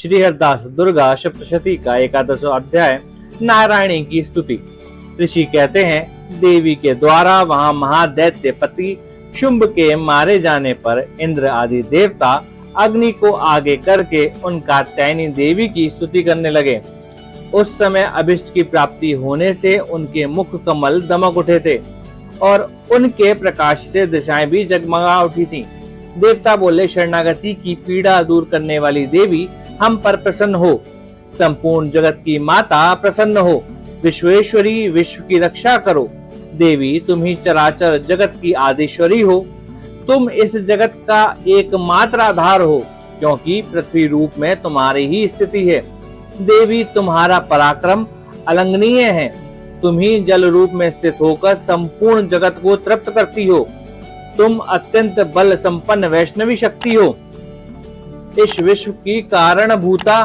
श्री हरदास दुर्गा सप्तशती का 11वां अध्याय, नारायणी की स्तुति। ऋषि कहते हैं, देवी के द्वारा वहां महादैत्य पति शुंभ के मारे जाने पर इंद्र आदि देवता अग्नि को आगे करके उन कात्यायनी देवी की स्तुति करने लगे। उस समय अभिष्ट की प्राप्ति होने से उनके मुख कमल दमक उठे थे और उनके प्रकाश से दिशाएं भी जगमगा उठी थीं। देवता बोले, शरणागति की पीड़ा दूर करने वाली देवी, हम पर प्रसन्न हो। संपूर्ण जगत की माता, प्रसन्न हो। विश्वेश्वरी, विश्व की रक्षा करो। देवी, तुम ही चराचर जगत की आदिश्वरी हो। तुम इस जगत का एकमात्र आधार हो, क्योंकि पृथ्वी रूप में तुम्हारी ही स्थिति है। देवी, तुम्हारा पराक्रम अलंघनीय है। तुम ही जल रूप में स्थित होकर संपूर्ण जगत को तृप्त करती हो। तुम अत्यंत बल संपन्न वैष्णवी शक्ति हो। इस विश्व की कारणभूता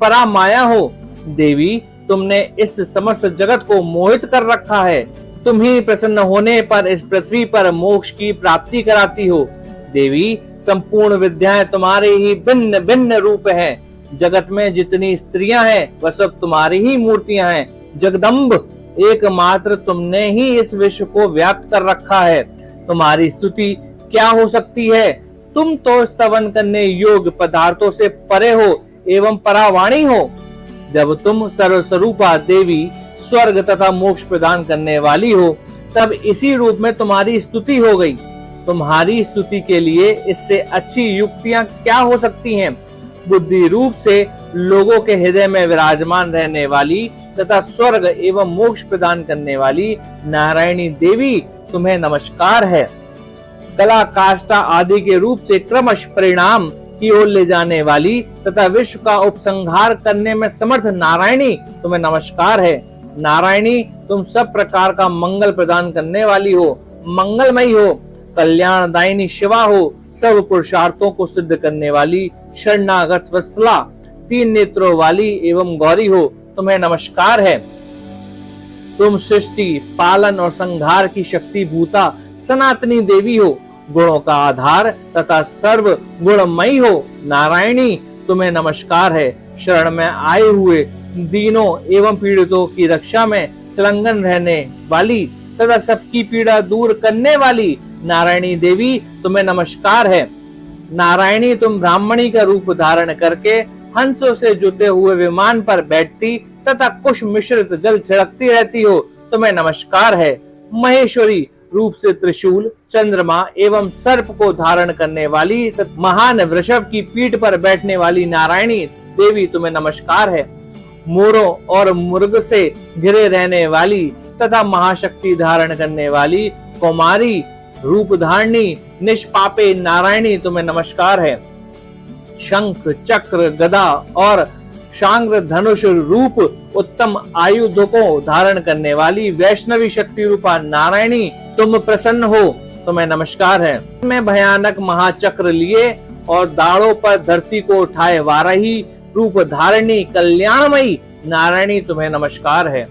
परामाया हो। देवी, तुमने इस समस्त जगत को मोहित कर रखा है। तुम ही प्रसन्न होने पर इस पृथ्वी पर मोक्ष की प्राप्ति कराती हो। देवी, संपूर्ण विद्याएं तुम्हारे ही भिन्न भिन्न रूप हैं। जगत में जितनी स्त्रियां हैं वह सब तुम्हारी ही मूर्तियां हैं। जगदम्ब, एकमात्र तुमने ही इस विश्व को व्याप्त कर रखा है। तुम्हारी स्तुति क्या हो सकती है? तुम तो स्तवन करने योग्य पदार्थों से परे हो एवं परावाणी हो। जब तुम सर्वस्वरूपा देवी, स्वर्ग तथा मोक्ष प्रदान करने वाली हो, तब इसी रूप में तुम्हारी स्तुति हो गई। तुम्हारी स्तुति के लिए इससे अच्छी युक्तियां क्या हो सकती हैं? बुद्धि रूप से लोगों के हृदय में विराजमान रहने वाली तथा स्वर्ग एवं मोक्ष प्रदान करने वाली नारायणी देवी, तुम्हें नमस्कार है। कला, काष्ठा आदि के रूप से क्रमश परिणाम की ओर ले जाने वाली तथा विश्व का उपसंहार करने में समर्थ नारायणी, तुम्हें नमस्कार है। नारायणी, तुम सब प्रकार का मंगल प्रदान करने वाली हो, मंगलमयी हो, कल्याणदायिनी शिवा हो, सब पुरुषार्थों को सिद्ध करने वाली शरणागत वत्सला, 3 नेत्रों वाली एवं गौरी हो, तुम्हें नमस्कार है। तुम सृष्टि, पालन और संहार की शक्ति भूता सनातनी देवी हो, गुणों का आधार तथा सर्व गुणमयी हो। नारायणी, तुम्हें नमस्कार है। शरण में आए हुए दीनों एवं पीड़ितों की रक्षा में संलग्न रहने वाली तथा सबकी पीड़ा दूर करने वाली नारायणी देवी, तुम्हें नमस्कार है। नारायणी, तुम ब्राह्मणी का रूप धारण करके हंसों से जुटे हुए विमान पर बैठती तथा कुश मिश्रित जल छिड़कती रहती हो, तुम्हें नमस्कार है। महेश्वरी रूप से त्रिशूल, चंद्रमा एवं सर्प को धारण करने वाली महान वृषभ की पीठ पर बैठने वाली नारायणी देवी, तुम्हें नमस्कार है। मोरों और मुर्ग से घिरे रहने वाली तथा महाशक्ति धारण करने वाली कुमारी रूप धारणी निष्पापे नारायणी, तुम्हें नमस्कार है। शंख, चक्र, गदा और शांग्र धनुष रूप उत्तम आयुधों को धारण करने वाली वैष्णवी शक्ति रूपा नारायणी, तुम प्रसन्न हो, तुम्हें नमस्कार है। मैं भयानक महाचक्र लिए और दाढ़ों पर धरती को उठाए वाराही रूप धारणी कल्याणमयी नारायणी, तुम्हें नमस्कार है।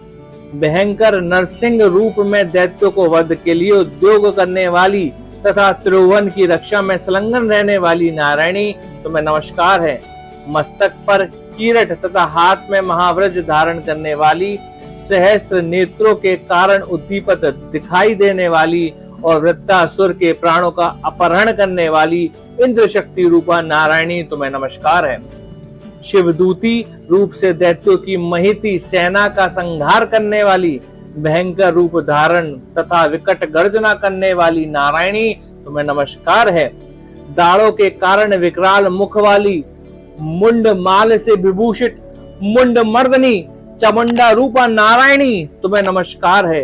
भयंकर नरसिंह रूप में दैत्यों को वध के लिए उद्योग करने वाली तथा त्रिभुवन की रक्षा में संलग्न रहने वाली नारायणी, तुम्हें नमस्कार है। मस्तक पर कीरट तथा हाथ में महावज्र धारण करने वाली, सहस्त्र नेत्रों के कारण उद्दीपक दिखाई देने वाली और वृत्तासुर के प्राणों का अपहरण करने वाली इंद्र शक्ति रूपा नारायणी, तुम्हें नमस्कार है। शिवदूती रूप से दैत्यों की महिती सेना का संहार करने वाली, भयंकर रूप धारण तथा विकट गर्जना करने वाली नारायणी, तुम्हें नमस्कार है। दाढ़ों के कारण विकराल मुख वाली, मुंड माल से विभूषित मुंड मर्दनी चामुंडा रूपा नारायणी, तुम्हें नमस्कार है।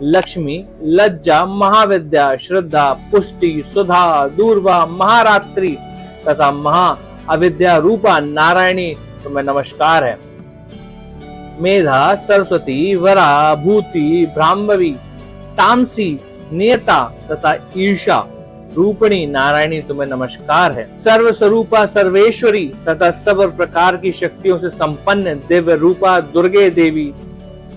लक्ष्मी, लज्जा, महाविद्या, श्रद्धा, पुष्टि, सुधा, दूर्वा, महारात्रि तथा महा अविद्या रूपा नारायणी, तुम्हें नमस्कार है। मेधा, सरस्वती, वरा, भूति, ब्राह्मवी, तामसी, नियता तथा ईर्षा रूपणी नारायणी, तुम्हें नमस्कार है। सर्व स्वरूपा सर्वेश्वरी तथा सब प्रकार की शक्तियों से संपन्न दिव्य रूपा दुर्गे देवी,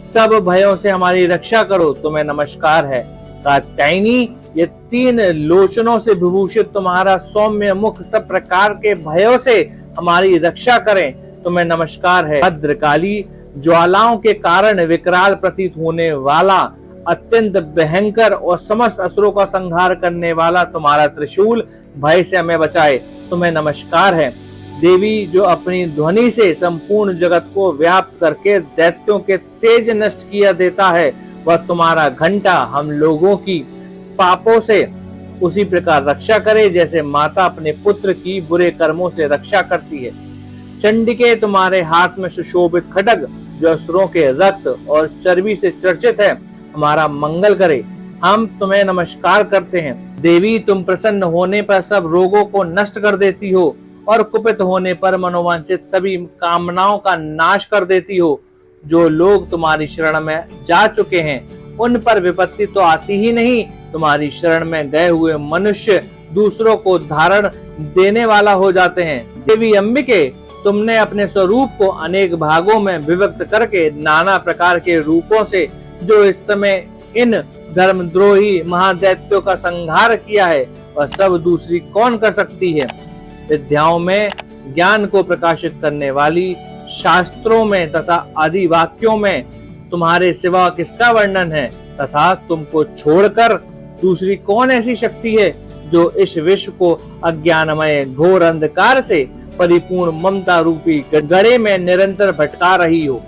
सब भयों से हमारी रक्षा करो, तुम्हें नमस्कार है। कात्यायनी, ये 3 लोचनों से विभूषित तुम्हारा सौम्य मुख सब प्रकार के भयों से हमारी रक्षा करें। तुम्हें नमस्कार है। भद्रकाली, ज्वालाओं के कारण विकराल प्रतीत होने वाला, अत्यंत भयंकर और समस्त असुरों का संहार करने वाला तुम्हारा त्रिशूल भय से हमें बचाए, तुम्हें नमस्कार है। देवी, जो अपनी ध्वनि से संपूर्ण जगत को व्याप्त करके दैत्यों के तेज नष्ट किया देता है, वह तुम्हारा घंटा हम लोगों की पापों से उसी प्रकार रक्षा करे जैसे माता अपने पुत्र की बुरे कर्मों से रक्षा करती है। चंडिके, तुम्हारे हाथ में सुशोभित खड्ग जो असुरों के रक्त और चर्बी से चर्चित है, हमारा मंगल करे, हम तुम्हें नमस्कार करते हैं। देवी, तुम प्रसन्न होने पर सब रोगों को नष्ट कर देती हो और कुपित होने पर मनोवांछित सभी कामनाओं का नाश कर देती हो। जो लोग तुम्हारी शरण में जा चुके हैं उन पर विपत्ति तो आती ही नहीं, तुम्हारी शरण में गए हुए मनुष्य दूसरों को धारण देने वाला हो जाते हैं। देवी अंबिके, तुमने अपने स्वरूप को अनेक भागों में विभक्त करके नाना प्रकार के रूपों से जो इस समय इन धर्मद्रोही महादैत्यों का संहार किया है, वह सब दूसरी कौन कर सकती है। विद्याओं में ज्ञान को प्रकाशित करने वाली, शास्त्रों में तथा आदि वाक्यों में तुम्हारे सिवा किसका वर्णन है, तथा तुमको छोड़कर दूसरी कौन ऐसी शक्ति है जो इस विश्व को अज्ञानमय घोर अंधकार से परिपूर्ण ममता रूपी गड़े में निरंतर भटका रही हो।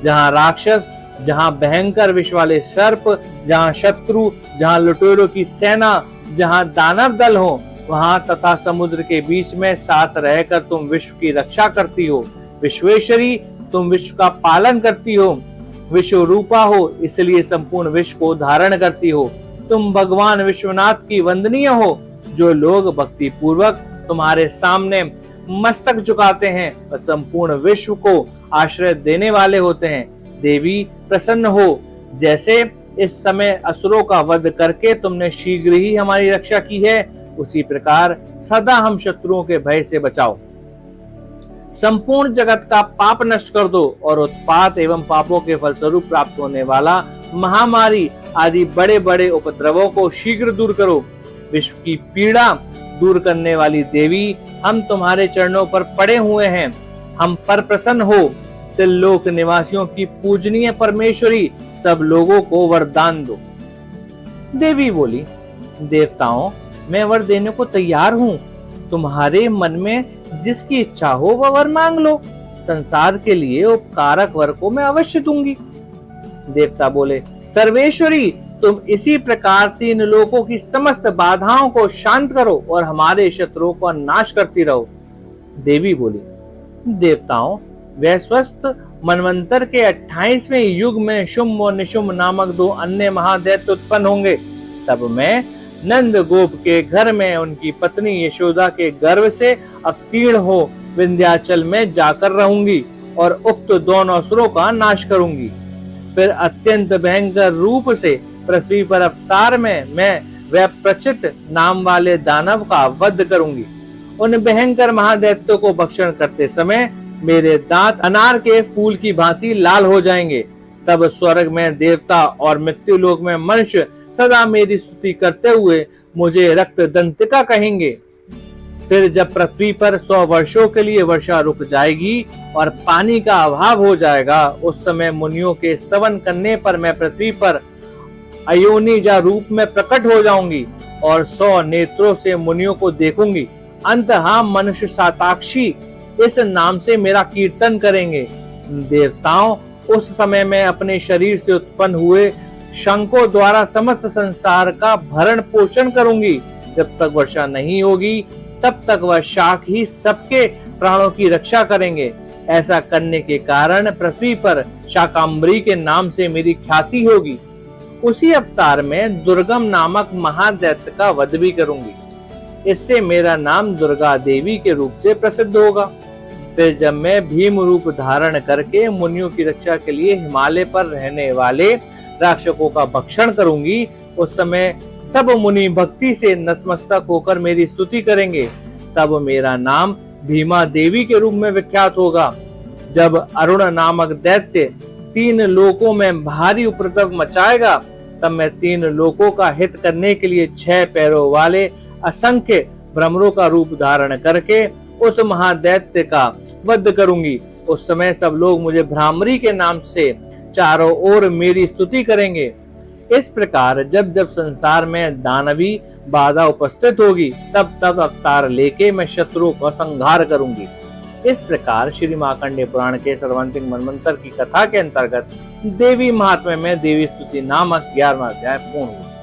जहाँ राक्षस, जहाँ भयंकर विष वाले सर्प, जहाँ शत्रु, जहाँ लुटेरों की सेना, जहाँ दानव दल हो, वहां तथा समुद्र के बीच में साथ रहकर तुम विश्व की रक्षा करती हो। विश्वेश्वरी, तुम विश्व का पालन करती हो, विश्व रूपा हो, इसलिए संपूर्ण विश्व को धारण करती हो। तुम भगवान विश्वनाथ की वंदनीय हो। जो लोग भक्ति पूर्वक तुम्हारे सामने मस्तक झुकाते हैं वह संपूर्ण विश्व को आश्रय देने वाले होते हैं। देवी, प्रसन्न हो, जैसे इस समय असुरों का वध करके तुमने शीघ्र ही हमारी रक्षा की है, उसी प्रकार सदा हम शत्रुओं के भय से बचाओ। संपूर्ण जगत का पाप नष्ट कर दो और उत्पात एवं पापों के फलस्वरूप प्राप्त होने वाला महामारी आदि बड़े बड़े उपद्रवों को शीघ्र दूर करो। विश्व की पीड़ा दूर करने वाली देवी, हम तुम्हारे चरणों पर पड़े हुए हैं, हम पर प्रसन्न हो। त्रिलोक निवासियों की पूजनीय परमेश्वरी, सब लोगों को वरदान दो। देवी बोली, देवताओं, मैं वर देने को तैयार हूँ, तुम्हारे मन में जिसकी इच्छा हो वह वर मांग लो, संसार के लिए उपकारक वर को मैं अवश्य दूंगी। देवता बोले, सर्वेश्वरी, तुम इसी प्रकार तीन लोकों की समस्त बाधाओं को शांत करो और हमारे शत्रुओं का नाश करती रहो। देवी बोली, देवताओं, वैश्वस्त मनवंतर के 28वें युग में शुंभ और निशुंभ नामक दो अन्य महादैत्य उत्पन्न होंगे। तब मैं नंद गोप के घर में उनकी पत्नी यशोदा के गर्भ से अवतीर्ण हो विंध्याचल में जाकर रहूंगी और उक्त दोनों असुरों का नाश करूंगी। फिर अत्यंत भयंकर रूप से पृथ्वी पर अवतार में मैं वैप्रचित नाम वाले दानव का वध करूंगी। उन भयंकर महादैत्यों को भक्षण करते समय मेरे दांत अनार के फूल की भांति लाल हो जाएंगे। तब स्वर्ग में देवता और मृत्यु लोक में मनुष्य सदा मेरी स्तुति करते हुए मुझे रक्त दंतिका कहेंगे। फिर जब पृथ्वी पर 100 वर्षों के लिए वर्षा रुक जाएगी और पानी का अभाव हो जाएगा, उस समय मुनियों के स्तवन करने पर मैं पृथ्वी पर अयोनिजा रूप में प्रकट हो जाऊंगी और 100 नेत्रों से मुनियों को देखूंगी। अंततः मनुष्य साताक्षी इस नाम से मेरा कीर्तन करेंगे। देवताओं, उस समय मैं अपने शरीर से उत्पन्न हुए शंखों द्वारा समस्त संसार का भरण पोषण करूंगी। जब तक वर्षा नहीं होगी तब तक वह शाख ही सबके प्राणों की रक्षा करेंगे। ऐसा करने के कारण पृथ्वी पर शाकांबरी के नाम से मेरी ख्याति होगी। उसी अवतार में दुर्गम नामक महादैत्य का वध भी करूंगी। इससे मेरा नाम दुर्गा देवी के रूप से प्रसिद्ध होगा। फिर जब मैं भीम रूप धारण करके मुनियों की रक्षा के लिए हिमालय पर रहने वाले राक्षसों का भक्षण करूंगी, उस समय सब मुनि भक्ति से नतमस्तक होकर मेरी स्तुति करेंगे। तब मेरा नाम भीमा देवी के रूप में विख्यात होगा। जब अरुण नामक दैत्य 3 लोकों में भारी उपद्रव मचाएगा, तब मैं 3 लोकों का हित करने के लिए 6 पैरों वाले असंख्य भ्रमरों का रूप धारण करके उस महादैत्य का वध करूंगी। उस समय सब लोग मुझे भ्रामरी के नाम से चारों ओर मेरी स्तुति करेंगे। इस प्रकार जब जब संसार में दानवी बाधा उपस्थित होगी तब तब अवतार लेके मैं शत्रुओं का संहार करूंगी। इस प्रकार श्री मार्कंडेय पुराण के सर्वांतिक मनवंतर की कथा के अंतर्गत देवी महात्म्य में देवी स्तुति नामक 11वां अध्याय पूर्ण हुआ।